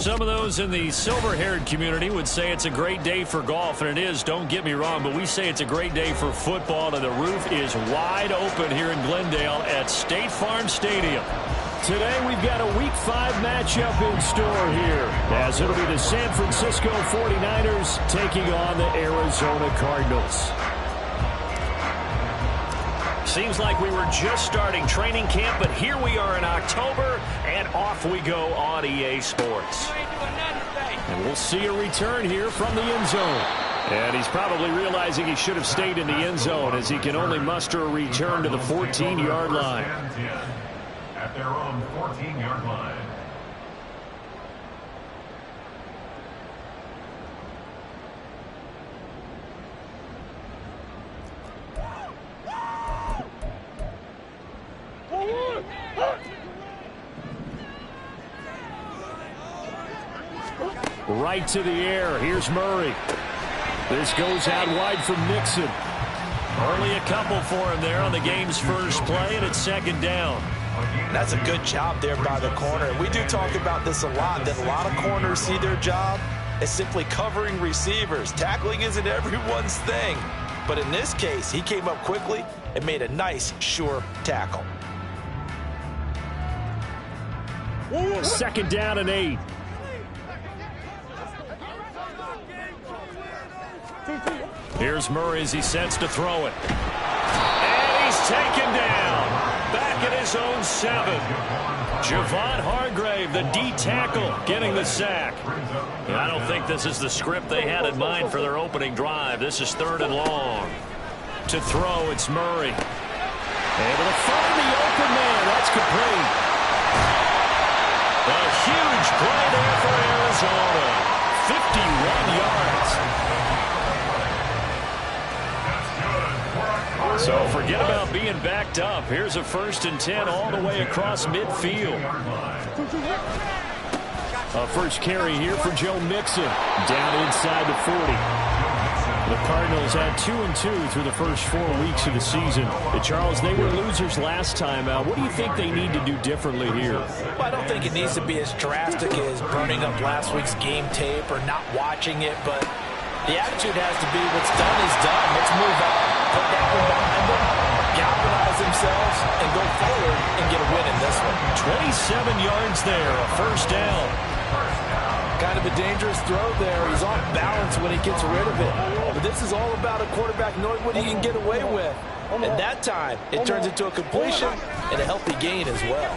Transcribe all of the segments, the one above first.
Some of those in the silver-haired community would say it's a great day for golf, and it is, don't get me wrong, but we say it's a great day for football, and the roof is wide open here in Glendale at State Farm Stadium. Today we've got a Week 5 matchup in store here, as it'll be the San Francisco 49ers taking on the Arizona Cardinals. Seems like we were just starting training camp, but here we are in October, and off we go on EA Sports. And we'll see a return here from the end zone. And he's probably realizing he should have stayed in the end zone, as he can only muster a return to the 14-yard line. At their own 14-yard line. Right to the air. Here's Murray. This goes out wide from Nixon. Only a couple for him there on the game's first play, and it's second down. That's a good job there by the corner. We do talk about this a lot, that a lot of corners see their job as simply covering receivers. Tackling isn't everyone's thing. But in this case, he came up quickly and made a nice, sure tackle. Second down and 8. Here's Murray as he sets to throw it. And he's taken down. Back at his own 7. Javon Hargrave, the D tackle, getting the sack. I don't think this is the script they had in mind for their opening drive. This is 3rd and long. To throw, it's Murray. Able to find the open man. That's complete. A huge play there for Arizona. 51 yards. So forget about being backed up. Here's a 1st and 10 all the way across midfield. A first carry here for Joe Mixon. Down inside the 40. The Cardinals had 2-2 through the first 4 weeks of the season. Charles, they were losers last time out. What do you think they need to do differently here? Well, I don't think it needs to be as drastic as burning up last week's game tape or not watching it, but the attitude has to be what's done is done. Let's move on. Put that one behind them, galvanize themselves, and go forward and get a win in this one. 27 yards there, a first down. Kind of a dangerous throw there. He's off balance when he gets rid of it. But this is all about a quarterback knowing what he can get away with. And that time, it turns into a completion and a healthy gain as well.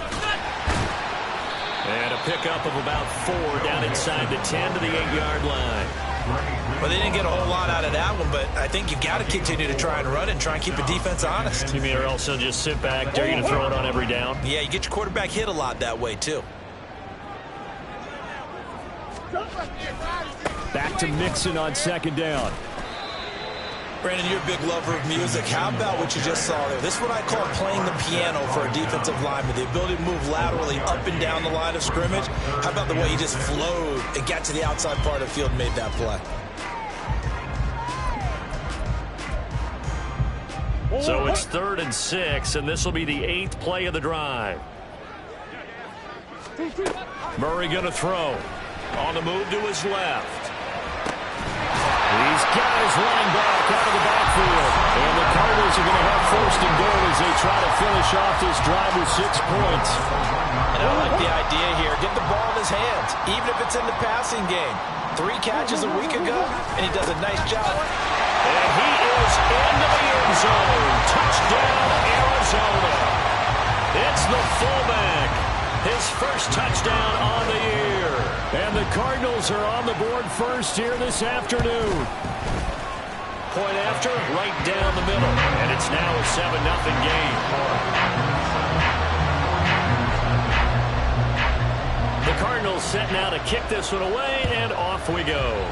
And a pickup of about 4 down inside the 10 to the 8-yard line. Well, they didn't get a whole lot out of that one, but I think you've got to continue to try and run and try and keep the defense honest. You mean or else they'll just sit back, dare you to throw it on every down? Yeah, you get your quarterback hit a lot that way, too. Back to Mixon on 2nd down. Brandon, you're a big lover of music. How about what you just saw there? This is what I call playing the piano for a defensive lineman. The ability to move laterally up and down the line of scrimmage. How about the way he just flowed and got to the outside part of the field and made that play? So it's 3rd and 6, and this will be the 8th play of the drive. Murray going to throw. On the move to his left. He's got his running back out of the backfield. And the Cardinals are going to have 1st and goal as they try to finish off this drive with 6 points. And I like the idea here. Get the ball in his hands, even if it's in the passing game. 3 catches a week ago, and he does a nice job. And he is into the end zone. Touchdown, Arizona. It's the fullback. His first touchdown on the year. And the Cardinals are on the board first here this afternoon. Point after, right down the middle. And it's now a 7-0 game. The Cardinals set now to kick this one away, and off we go.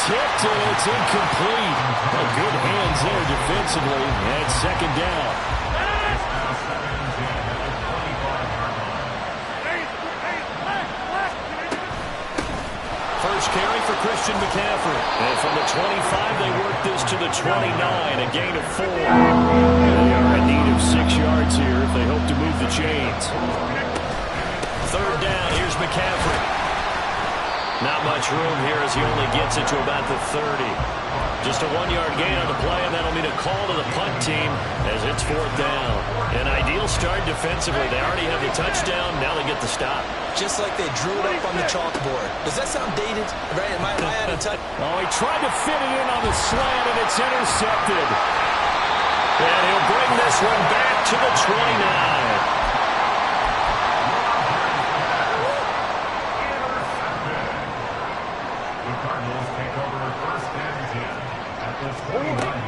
Tipped and it's incomplete. Well, good hands there defensively. And second down. First carry for Christian McCaffrey. And from the 25, they work this to the 29, a gain of 4. They are in need of 6 yards here if they hope to move the chains. Third down, here's McCaffrey. Not much room here as he only gets it to about the 30. Just a 1-yard gain on the play, and that'll mean a call to the punt team as it's fourth down. An ideal start defensively. They already have the touchdown. Now they get the stop. Just like they drew it up on the chalkboard. Does that sound dated? Right? Am I out of touch? Oh, he tried to fit it in on the slant, and it's intercepted. And he'll bring this one back to the 29.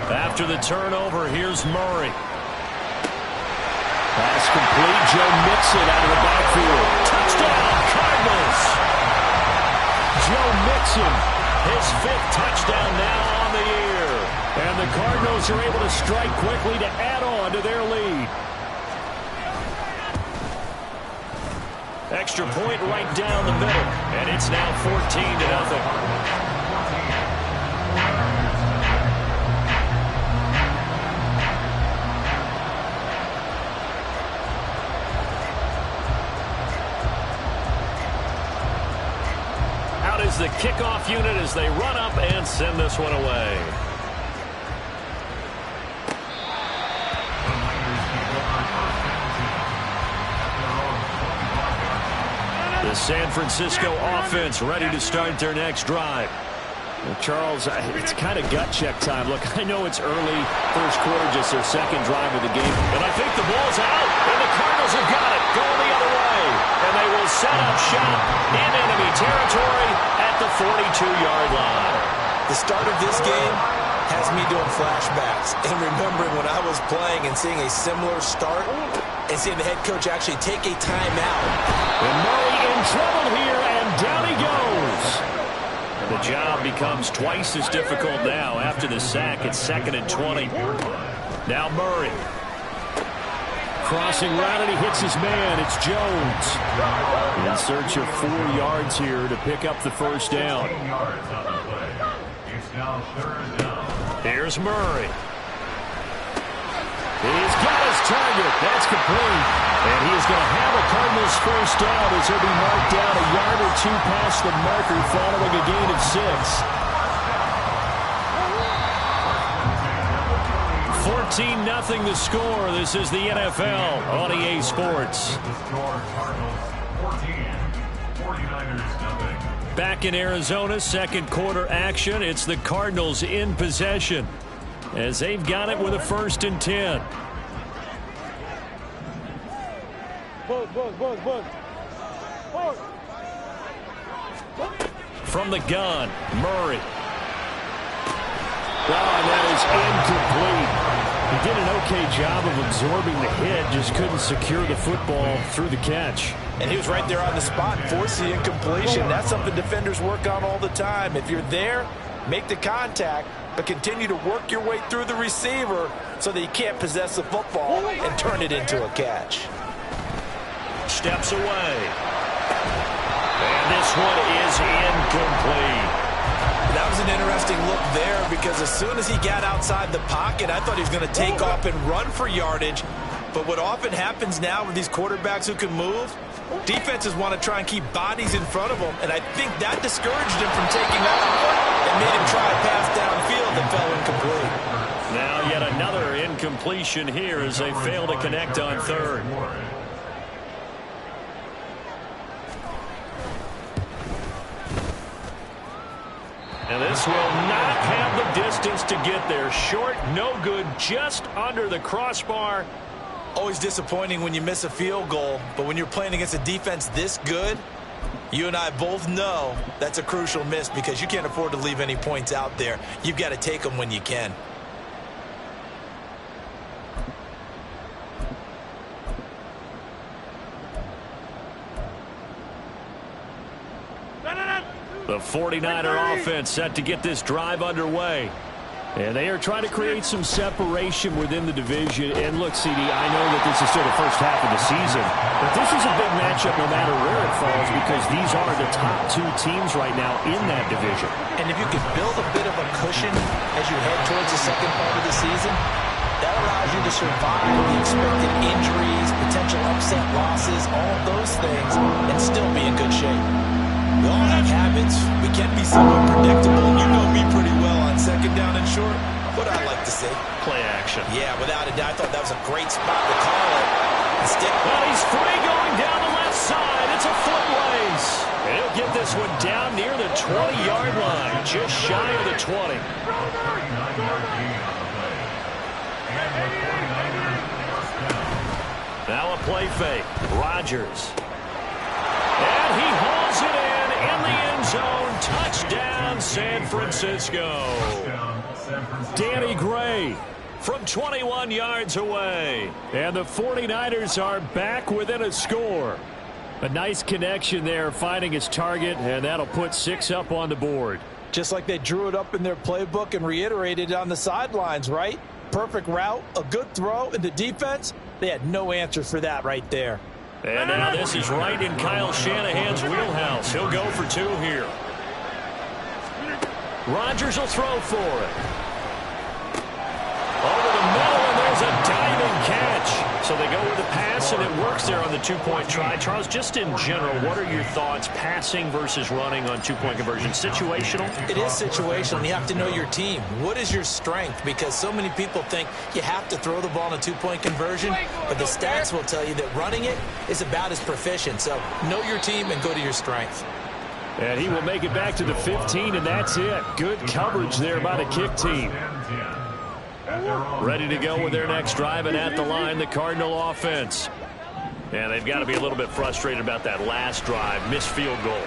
After the turnover, here's Murray. Pass complete. Joe Mixon out of the backfield. Touchdown, Cardinals. Joe Mixon, his 5th touchdown now on the year. And the Cardinals are able to strike quickly to add on to their lead. Extra point right down the middle. And it's now 14-0. Is the kickoff unit as they run up and send this one away. The San Francisco offense ready to start their next drive. Well, Charles, it's kind of gut check time. Look, I know it's early, first quarter, just their second drive of the game. And I think the ball's out, and the Cardinals have got it, going the other way. And they will set up shop in enemy territory at the 42-yard line. The start of this game has me doing flashbacks and remembering when I was playing and seeing a similar start and seeing the head coach actually take a timeout. And Murray in trouble here, and down he goes. The job becomes twice as difficult now after the sack. It's 2nd and 20. Now Murray. Crossing route, and he hits his man. It's Jones. In search of 4 yards here to pick up the first down. Here's Murray. He's got his target. That's complete. And he is going to have a Cardinals first down as he'll be marked down a yard or 2 past the marker following a gain of 6. 14-0 the score. This is the NFL on EA Sports. Back in Arizona, second quarter action. It's the Cardinals in possession as they've got it with a 1st and 10. From the gun, Murray. Oh, and that is incomplete. He did an okay job of absorbing the hit, just couldn't secure the football through the catch. And he was right there on the spot, forced the incompletion. That's something defenders work on all the time. If you're there, make the contact, but continue to work your way through the receiver so that you can't possess the football and turn it into a catch. Steps away. And this one is incomplete. That was an interesting look there because as soon as he got outside the pocket, I thought he was going to take off and run for yardage. But what often happens now with these quarterbacks who can move, defenses want to try and keep bodies in front of them, and I think that discouraged him from taking off and made him try a pass downfield that fell incomplete. Now yet another incompletion here as they fail to connect on 3rd. And this will not have the distance to get there. Short, no good, just under the crossbar. Always disappointing when you miss a field goal, but when you're playing against a defense this good, you and I both know that's a crucial miss because you can't afford to leave any points out there. You've got to take them when you can. The 49er offense set to get this drive underway. And they are trying to create some separation within the division. And look, CD, I know that this is still the first half of the season, but this is a big matchup no matter where it falls because these are the top two teams right now in that division. And if you can build a bit of a cushion as you head towards the second part of the season, that allows you to survive the expected injuries, potential upset losses, all of those things, and still be in good shape. We all have habits. We can be somewhat predictable. You know me pretty well on second down and short. What I like to say. Play action. Yeah, without a doubt. I thought that was a great spot to call it. Well, he's free going down the left side. It's a foot race. And he'll get this one down near the 20-yard line, just shy of the 20. Now a play fake. Rodgers. And he hauls it in the end zone. Touchdown, San Francisco. Danny Gray from 21 yards away. And the 49ers are back within a score. A nice connection there, finding his target, and that'll put 6 up on the board. Just like they drew it up in their playbook and reiterated it on the sidelines, right? Perfect route, a good throw, and the defense, they had no answer for that right there. And now this is right in Kyle Shanahan's wheelhouse. He'll go for 2 here. Rodgers will throw for it. Over the middle, and there's a diving catch. So they go with the pass, and it works there on the 2-point try. Charles, just in general, what are your thoughts passing versus running on 2-point conversion? Situational? It is situational. You have to know your team. What is your strength? Because so many people think you have to throw the ball in a 2-point conversion, but the stats will tell you that running it is about as proficient. So know your team and go to your strength. And he will make it back to the 15, and that's it. Good coverage there by the kick team. Ready to go with their next drive, and at the line, the Cardinal offense. And they've got to be a little bit frustrated about that last drive, missed field goal.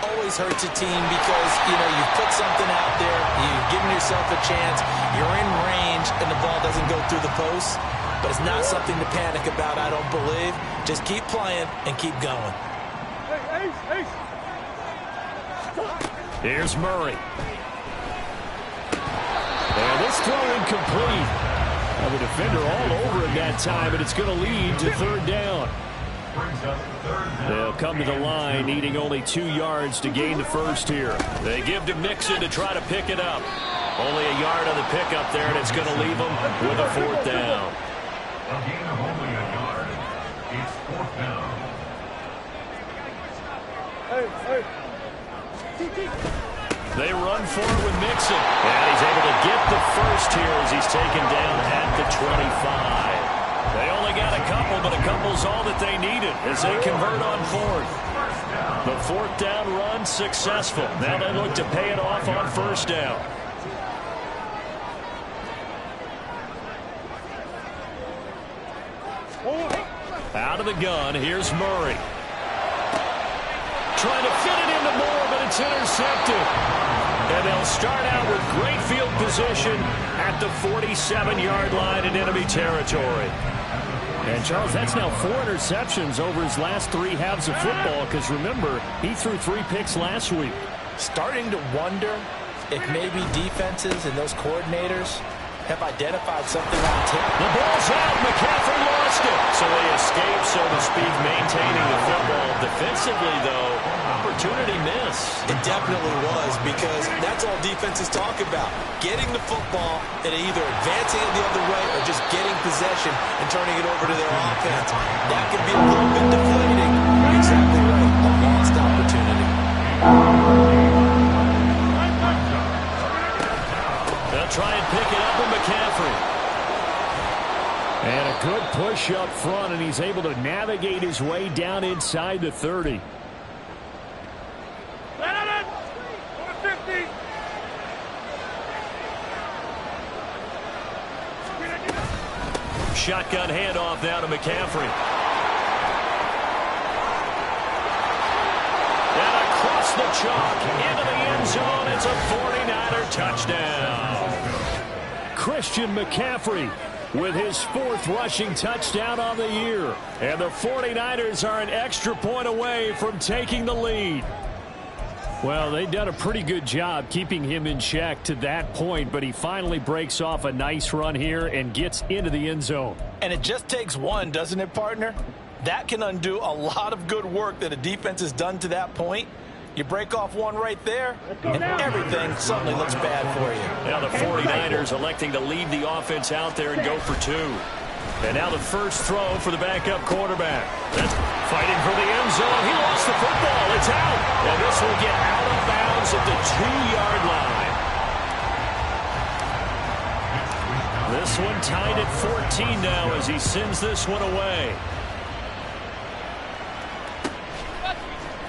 Always hurts a team because, you've put something out there, you've given yourself a chance, you're in range, and the ball doesn't go through the post. But it's not something to panic about, I don't believe. Just keep playing and keep going. Here's Murray. And this throw incomplete. The defender all over him that time, and it's going to lead to 3rd down. They'll come to the line, needing only 2 yards to gain the first here. They give to Mixon to try to pick it up. Only a yard on the pickup there, and it's going to leave them with a 4th down. A gain of only a yard. It's 4th down. They run for it with Mixon. And he's able to get the first here as he's taken down at the 25. They only got a couple, but a couple's all that they needed as they convert on 4th. The 4th down run successful. Now they look to pay it off on 1st down. Out of the gun, here's Murray. Trying to fit it into Moore, but it's intercepted. And they'll start out with great field position at the 47-yard line in enemy territory. And, Charles, that's now 4 interceptions over his last 3 halves of football because, remember, he threw 3 picks last week. Starting to wonder if maybe defenses and those coordinators have identified something on tape. The ball's out. McCaffrey lost it. So they escape, so to speak, maintaining the football. Defensively, though, opportunity miss. It definitely was because that's all defenses talk about. Getting the football and either advancing it the other way or just getting possession and turning it over to their offense. That can be a little bit deflating. You're exactly right. A lost opportunity. They'll try and pick it up with McCaffrey. And a good push up front, and he's able to navigate his way down inside the 30. Shotgun handoff now to McCaffrey. And across the chalk into the end zone. It's a 49er touchdown. Christian McCaffrey with his 4th rushing touchdown on the year. And the 49ers are an extra point away from taking the lead. Well, they've done a pretty good job keeping him in check to that point, but he finally breaks off a nice run here and gets into the end zone. And it just takes one, doesn't it, partner? That can undo a lot of good work that a defense has done to that point. You break off one right there, and everything suddenly looks bad for you. Now the 49ers electing to leave the offense out there and go for two. And now the first throw for the backup quarterback. That's fighting for the end zone. He lost the football. It's out. And this will get out of bounds at the 2-yard line. This one tied at 14 now as he sends this one away.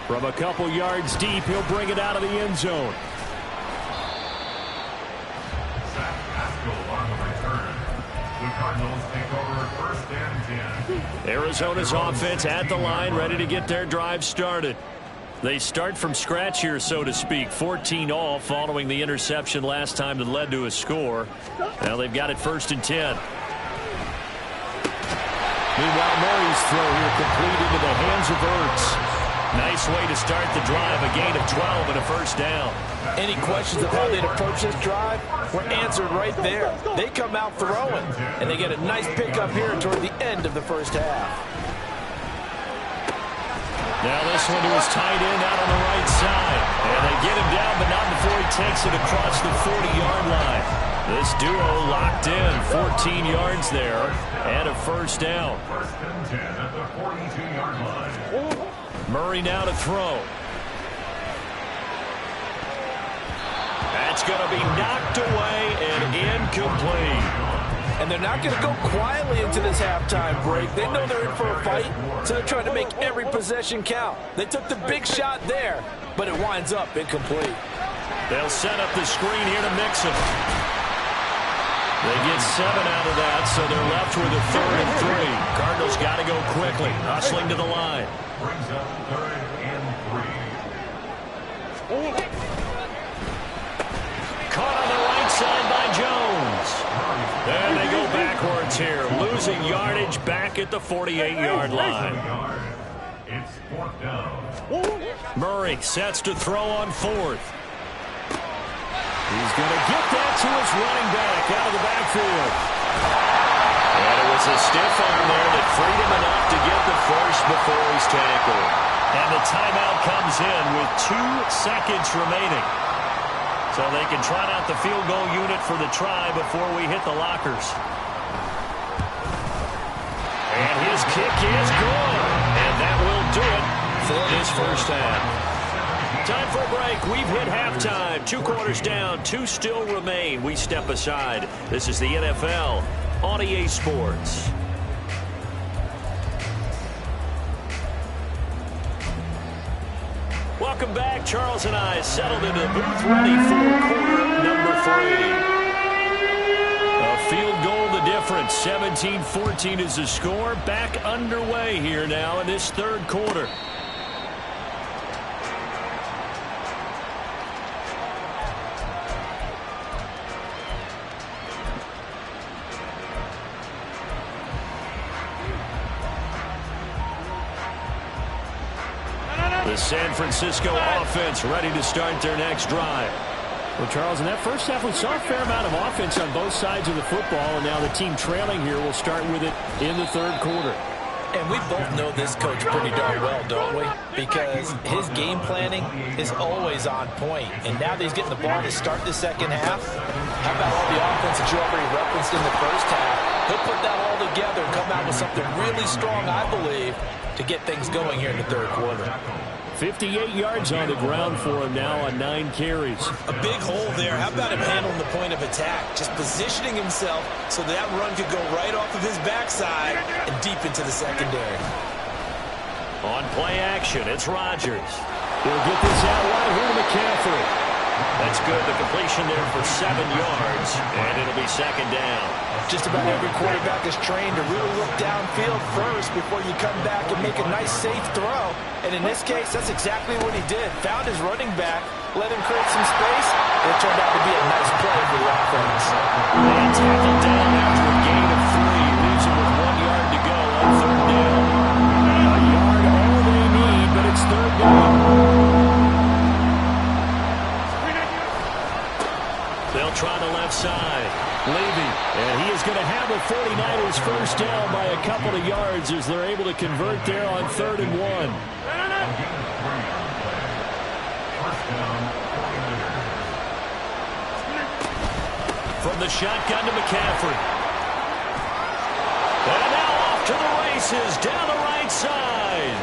From a couple yards deep, he'll bring it out of the end zone. Zach Pascal on the return. The Cardinals take over first and 10. Arizona's offense at the line, ready to get their drive started. They start from scratch here, so to speak. 14 all following the interception last time that led to a score. Now they've got it first and 10. Meanwhile, Murray's throw here complete into the hands of Ertz. Nice way to start the drive, a gain of 12 and a first down. Any questions of how they'd approach this drive were answered right there. They come out throwing, and they get a nice pickup here toward the end of the first half. Now this one to his tight end out on the right side. And they get him down, but not before he takes it across the 40-yard line. This duo locked in, 14 yards there, and a first down. First and 10 at the 42-yard line. Murray now to throw. That's going to be knocked away and incomplete. And they're not going to go quietly into this halftime break. They know they're in for a fight, so they're trying to make every possession count. They took the big shot there, but it winds up incomplete. They'll set up the screen here to Mixon. They get 7 out of that, so they're left with a 3rd and 3. Cardinals got to go quickly, hustling to the line. Brings up 3rd and 3. Caught on the right side by Jones. And they go backwards here, losing yardage back at the 48-yard line. It's 4th down. Murray sets to throw on 4th. He's going to get that to his running back out of the backfield. And it was a stiff arm there that freed him enough to get the first before he's tackled. And the timeout comes in with 2 seconds remaining. So they can trot out the field goal unit for the try before we hit the lockers. And his kick is good. And that will do it for this first half. Time for a break. We've hit halftime. 2 quarters down. 2 still remain. We step aside. This is the NFL on EA Sports. Welcome back. Charles and I settled into the booth ready for quarter number 3. A field goal the difference. 17-14 is the score. Back underway here now in this 3rd quarter. The San Francisco offense ready to start their next drive. Well, Charles, in that first half, we saw a fair amount of offense on both sides of the football, and now the team trailing here will start with it in the 3rd quarter. And we both know this coach pretty darn well, don't we? Because his game planning is always on point. And now that he's getting the ball to start the second half, how about all the offense that you already referenced in the first half? He'll put that all together and come out with something really strong, I believe, to get things going here in the 3rd quarter. 58 yards on the ground for him now on 9 carries. A big hole there. How about him handling the point of attack? Just positioning himself so that run could go right off of his backside and deep into the secondary. On play action, it's Rodgers. He'll get this out right here to McCaffrey. That's good. The completion there for 7 yards, and it'll be 2nd down. Just about every quarterback is trained to really look downfield first before you come back and make a nice, safe throw. And in this case, that's exactly what he did. Found his running back, let him create some space, and it turned out to be a nice play for the offense. And tackled down after a gain of 3. Leaves him with 1 yard to go on 3rd down. A yard all they need, but it's 3rd down. side. Levy, and he is going to have the 49ers first down by a couple of yards as they're able to convert there on 3rd and 1. From the shotgun to McCaffrey. And now off to the races down the right side.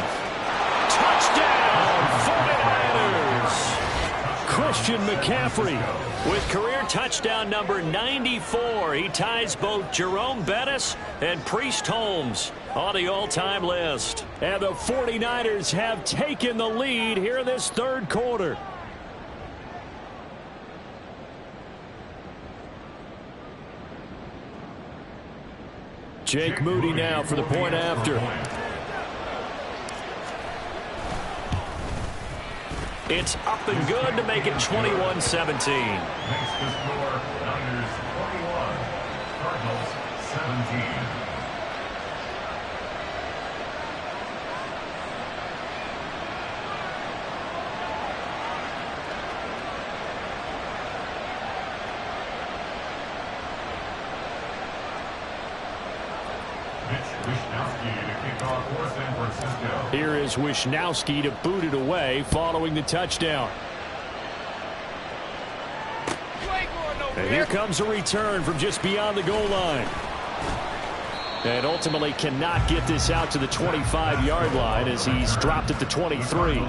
Touchdown, 49ers. Christian McCaffrey with career touchdown number 94. He ties both Jerome Bettis and Priest Holmes on the all-time list. And the 49ers have taken the lead here in this 3rd quarter. Jake Moody now for the point after. It's up and good to make it 21-17. Makes the score Niners 21, Cardinals 17. Here is Wishnowsky to boot it away following the touchdown. And here comes a return from just beyond the goal line. And ultimately cannot get this out to the 25-yard line as he's dropped at the 23.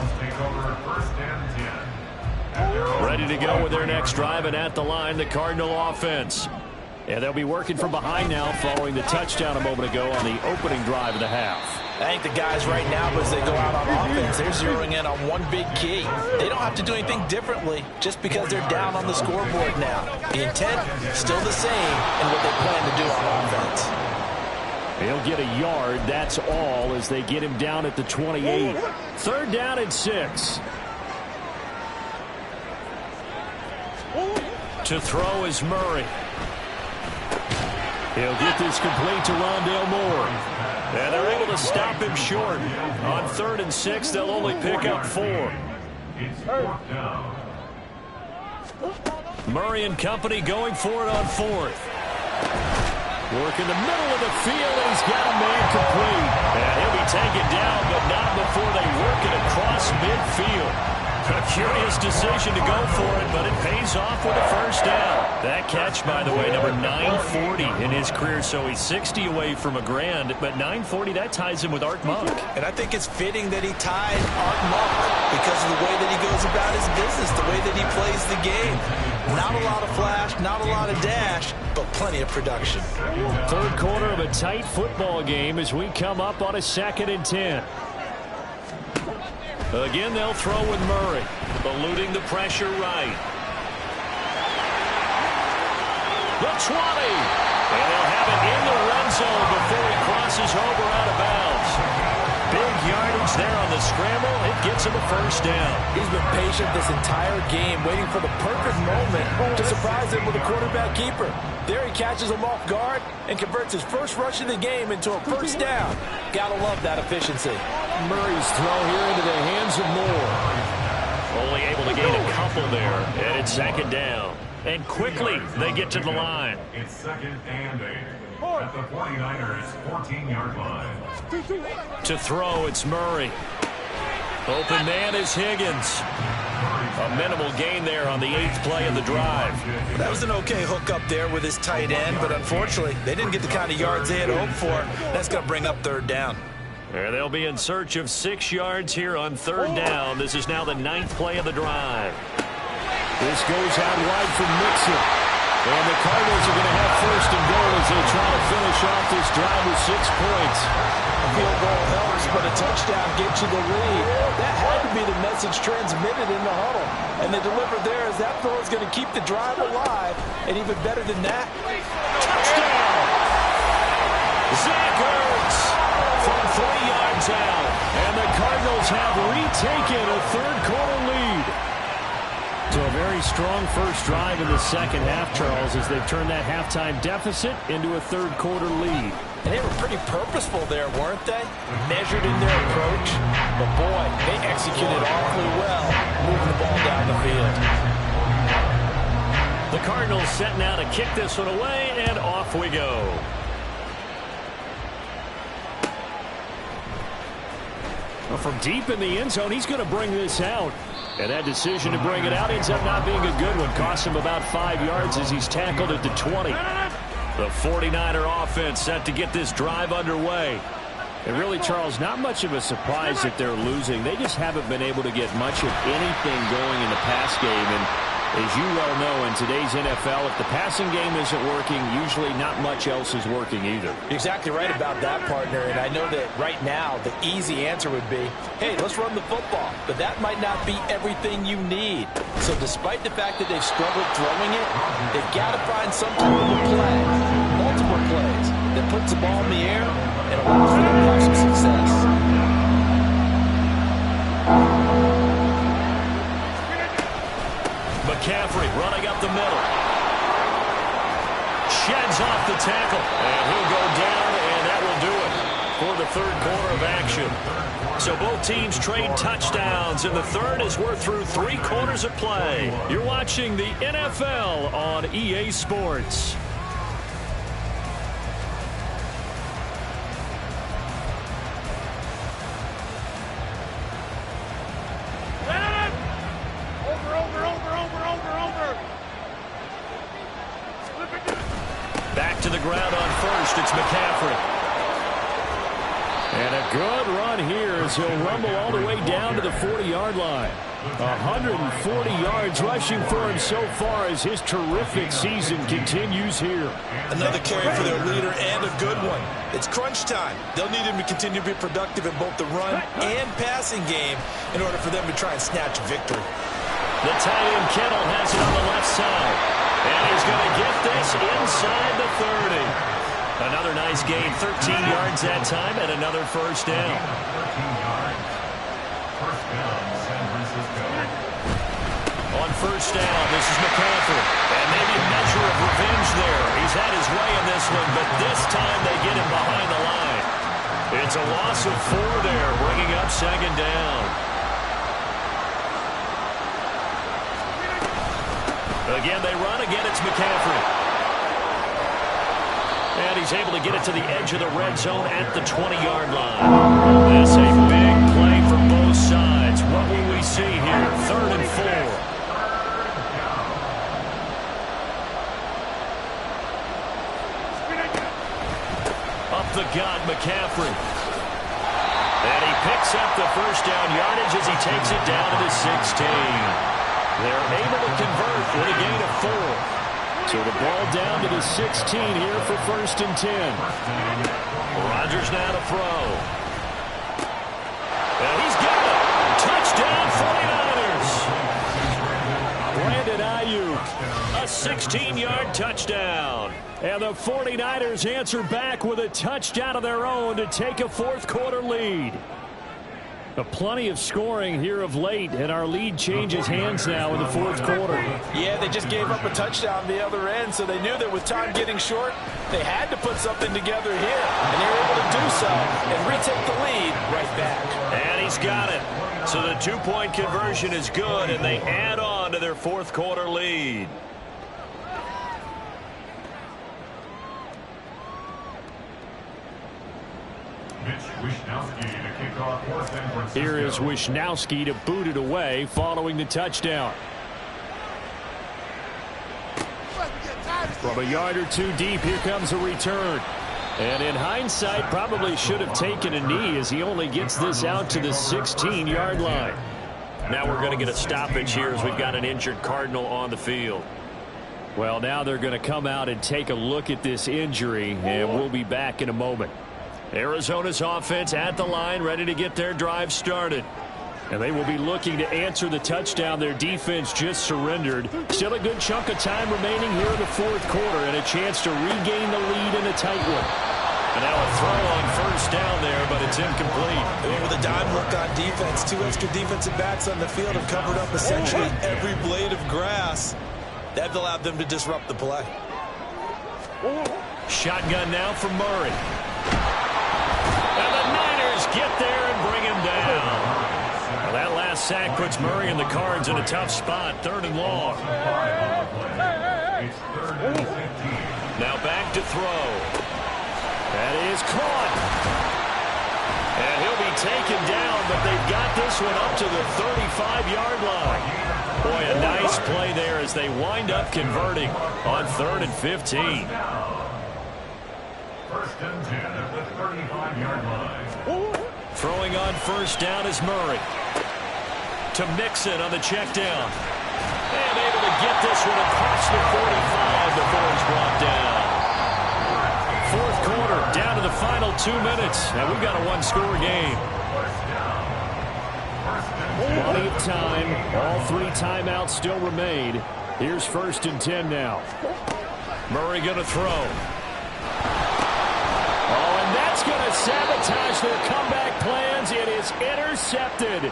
Ready to go with their next drive, and at the line, the Cardinal offense. And they'll be working from behind now following the touchdown a moment ago on the opening drive of the half. I think the guys right now, as they go out on offense, they're zeroing in on one big key. They don't have to do anything differently just because they're down on the scoreboard now. The intent, still the same in what they plan to do on offense. He'll get a yard, that's all, as they get him down at the 28. 3rd down and 6. To throw is Murray. He'll get this complete to Rondale Moore. And they're able to stop him short. On 3rd and 6, they'll only pick up 4. Murray and company going for it on 4th. Work in the middle of the field, and he's got a man complete. And he'll be taken down, but not before they work it across midfield. A curious decision to go for it, but it pays off with a first down. That catch, by the way, number 940 in his career, so he's 60 away from a grand, but 940, that ties him with Art Monk. And I think it's fitting that he tied Art Monk because of the way that he goes about his business, the way that he plays the game. Not a lot of flash, not a lot of dash, but plenty of production. 3rd quarter of a tight football game as we come up on a 2nd and 10. Again, they'll throw with Murray, eluding the pressure right. The 20. And they'll have it in the red zone before he crosses over out of bounds. Big yardage there on the scramble. It gets him a first down. He's been patient this entire game, waiting for the perfect moment to surprise him with a quarterback keeper. There he catches him off guard and converts his first rush of the game into a first down. Gotta love that efficiency. Murray's throw here into the hands of Moore. Only able to gain a couple there, and it's 2nd down. And quickly, they get to the line. It's 2nd and 8 at the 49ers 14-yard line. To throw, it's Murray. Open man is Higgins. A minimal gain there on the 8th play of the drive. That was an okay hook up there with his tight end, but unfortunately, they didn't get the kind of yards they had hoped for. That's going to bring up 3rd down. And they'll be in search of 6 yards here on 3rd down. This is now the 9th play of the drive. This goes out wide from Mixon. And the Cardinals are going to have 1st and goal as they try to finish off this drive with 6 points. A field goal helps, but a touchdown gets you the lead. That had to be the message transmitted in the huddle. And they delivered there as that throw is going to keep the drive alive. And even better than that, touchdown! Zach Ertz from 3 yards out. And the Cardinals have retaken a 3rd quarter lead. So a very strong first drive in the 2nd half, Charles, as they've turned that halftime deficit into a 3rd quarter lead. And they were pretty purposeful there, weren't they? Measured in their approach. But boy, they executed awfully well, moving the ball down the field. The The Cardinals set now to kick this one away, and off we go. Well, from deep in the end zone, he's going to bring this out. And that decision to bring it out ends up not being a good one. Costs him about 5 yards as he's tackled at the 20. The 49er offense set to get this drive underway. And really, Charles, not much of a surprise that they're losing. They just haven't been able to get much of anything going in the pass game. And as you well know, in today's NFL, if the passing game isn't working, usually not much else is working either. You're exactly right about that, partner. And I know that right now the easy answer would be, hey, let's run the football. But that might not be everything you need. So despite the fact that they've struggled throwing it, they've got to find some type of a play, multiple plays, that puts the ball in the air and allows for them to have some success. McCaffrey running up the middle. Sheds off the tackle. And he'll go down, and that will do it for the third quarter of action. So both teams trade touchdowns, and the third as we're through 3 quarters of play. You're watching the NFL on EA Sports. Back to the ground on first. It's McCaffrey. And a good run here as he'll rumble all the way down to the 40-yard line. 140 yards rushing for him so far as his terrific season continues here. Another carry for their leader and a good one. It's crunch time. They'll need him to continue to be productive in both the run and passing game in order for them to try and snatch victory. The tight end Kittle has it on the left side. And he's going to get this inside the 30. Another nice gain, 13 yards that time, and another first down. 13 yards. First down, San Francisco. On first down, this is McCaffrey. And maybe a measure of revenge there. He's had his way in this one, but this time they get him behind the line. It's a loss of 4 there, bringing up second down. Again, they run. Again, it's McCaffrey. And he's able to get it to the edge of the red zone at the 20-yard line. This a big play for both sides. What will we see here? 3rd and 4. Up the gut, McCaffrey. And he picks up the first down yardage as he takes it down to the 16. They're able to convert with a gain of 4. So the ball down to the 16 here for 1st and 10. Rodgers now to throw. And he's got it. Touchdown 49ers. Brandon Ayuk, a 16-yard touchdown. And the 49ers answer back with a touchdown of their own to take a 4th quarter lead. Plenty of scoring here of late, and our lead changes hands now in the 4th quarter. Yeah, they just gave up a touchdown the other end, so they knew that with time getting short, they had to put something together here, and they were able to do so and retake the lead right back. And he's got it. So the 2-point conversion is good, and they add on to their 4th quarter lead. Here is Wishnowsky to boot it away following the touchdown. From a yard or 2 deep, here comes a return. And in hindsight, probably should have taken a knee as he only gets this out to the 16-yard line. Now we're going to get a stoppage here as we've got an injured Cardinal on the field. Well, now they're going to come out and take a look at this injury, and we'll be back in a moment. Arizona's offense at the line, ready to get their drive started. And they will be looking to answer the touchdown their defense just surrendered. Still a good chunk of time remaining here in the 4th quarter and a chance to regain the lead in a tight one. And now a throw on first down there, but it's incomplete. And with a dime look on defense, 2 extra defensive backs on the field have covered up essentially every blade of grass. That allowed them to disrupt the play. Shotgun now for Murray. And the Niners get there and bring him down. Well, that last sack puts Murray and the Cards in a tough spot, 3rd and long. Now back to throw. That is caught. And he'll be taken down, but they've got this one up to the 35-yard line. Boy, a nice play there as they wind up converting on 3rd and 15. First and 10 at the 35-yard line. Throwing on first down is Murray. To Mixon on the check down. And able to get this one across the 45 before he's brought down. Fourth quarter, down to the final 2 minutes. And we've got a one-score game. Plenty of time. All 3 timeouts still remain. Here's 1st and 10 now. Murray going to throw. Oh, and that's going to sabotage their comeback plans. It is intercepted.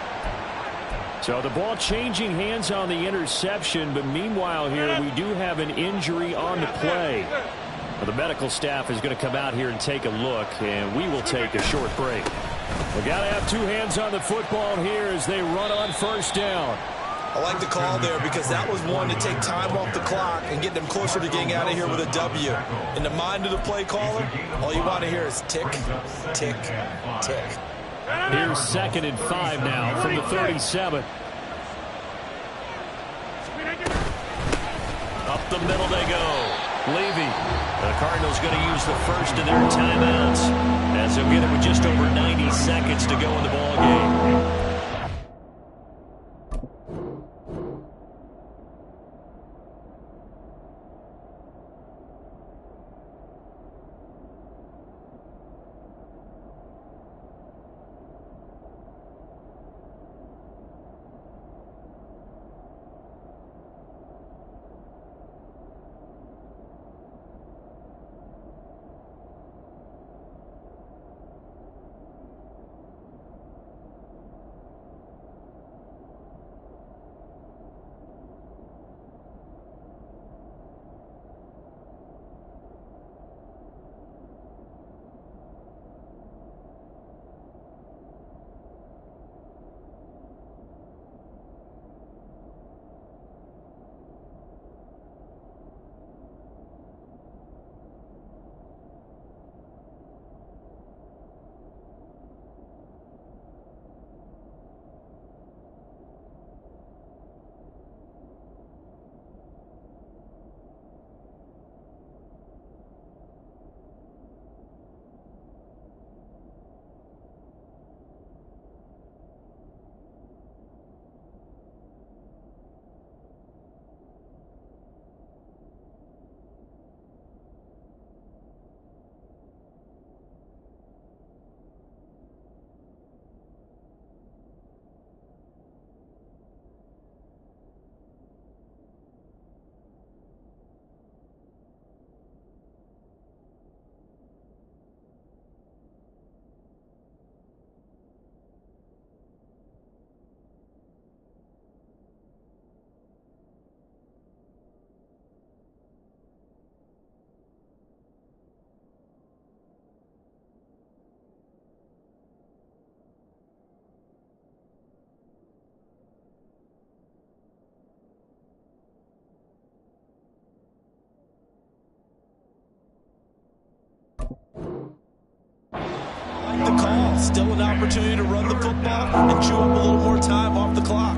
So the ball changing hands on the interception, but meanwhile here we do have an injury on the play. Well, the medical staff is going to come out here and take a look, and we will take a short break. We got to have 2 hands on the football here as they run on first down. I like the call there because that was one to take time off the clock and get them closer to getting out of here with a W. In the mind of the play caller, all you want to hear is tick, tick, tick. Here's 2nd and 5 now from the 37. Up the middle they go. Levy. The Cardinals going to use the first of their timeouts as they'll get it with just over 90 seconds to go in the ball game. The call, still an opportunity to run the football and chew up a little more time off the clock.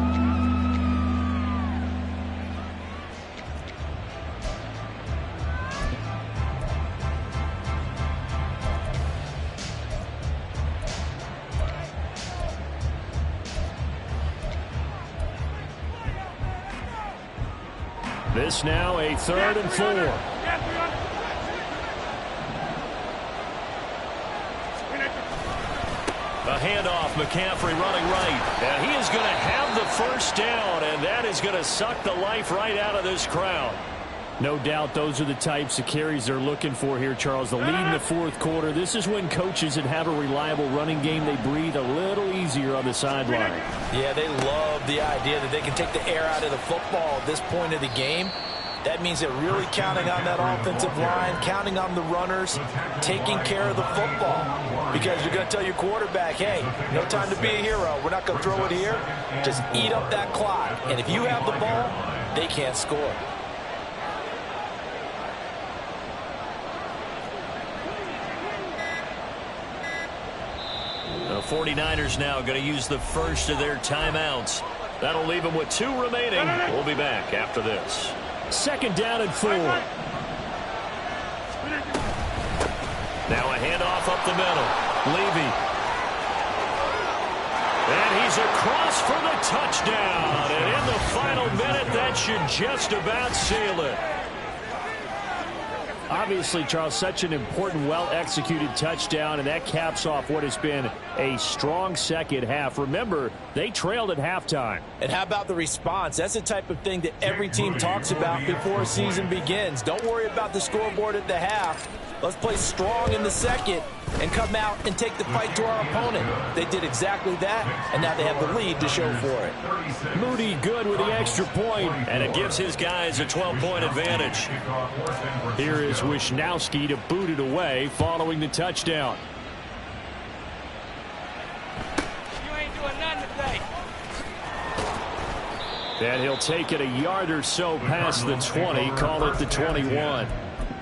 This now a 3rd and 4. A handoff, McCaffrey running right. And he is going to have the first down, and that is going to suck the life right out of this crowd. No doubt those are the types of carries they're looking for here, Charles. The lead in the 4th quarter. This is when coaches that have a reliable running game, they breathe a little easier on the sideline. Yeah, they love the idea that they can take the air out of the football at this point of the game. That means they're really counting on that offensive line, counting on the runners, taking care of the football. Because you're going to tell your quarterback, hey, no time to be a hero. We're not going to throw it here. Just eat up that clock. And if you have the ball, they can't score. The 49ers now going to use the first of their timeouts. That'll leave them with 2 remaining. We'll be back after this. 2nd down and 4. Now a handoff up the middle. Levy. And he's across for the touchdown. And in the final minute, that should just about seal it. Obviously, Charles, such an important, well-executed touchdown, and that caps off what has been a strong second half. Remember, they trailed at halftime. And how about the response? That's the type of thing that every team talks about before a season begins. Don't worry about the scoreboard at the half. Let's play strong in the second and come out and take the fight to our opponent. They did exactly that, and now they have the lead to show for it. Moody good with the extra point. And it gives his guys a 12-point advantage. Here is Wisnowski to boot it away following the touchdown. You ain't doing nothing today. And he'll take it a yard or so past the 20, call it the 21.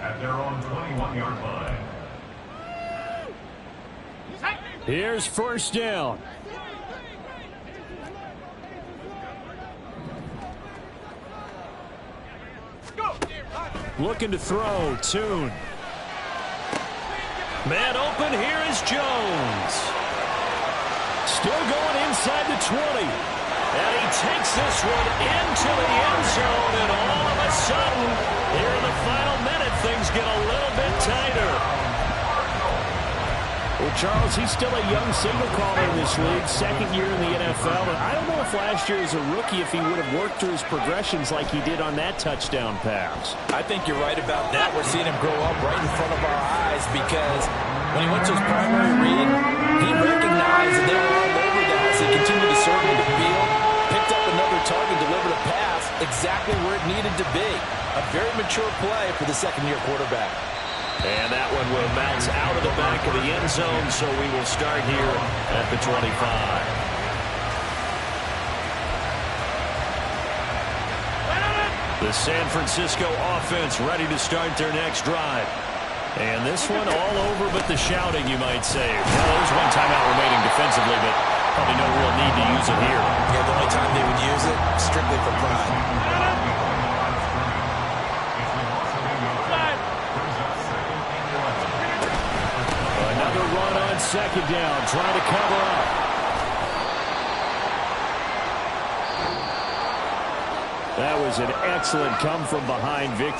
At their own 21-yard line. Here's 1st down. Looking to throw, Tune. Man open, here is Jones. Still going inside the 20. And he takes this one into the end zone, and all of a sudden, here in the final minute, things get a little bit tighter. Well, Charles, he's still a young signal caller in this league, 2nd year in the NFL. And I don't know if last year as a rookie if he would have worked through his progressions like he did on that touchdown pass. I think you're right about that. We're seeing him grow up right in front of our eyes because when he went to his primary read, he recognized that they were all over the house. He continued to serve in the field, picked up another target, delivered a pass exactly where it needed to be. A very mature play for the 2nd-year quarterback. And that one will bounce out of the back of the end zone, so we will start here at the 25. The San Francisco offense ready to start their next drive. And this one all over but the shouting, you might say. Well, there's one timeout remaining defensively, but probably no real need to use it here. Yeah, the only time they would use it, strictly for pride. Another run on 2nd down, trying to cover up. That was an excellent come-from-behind victory.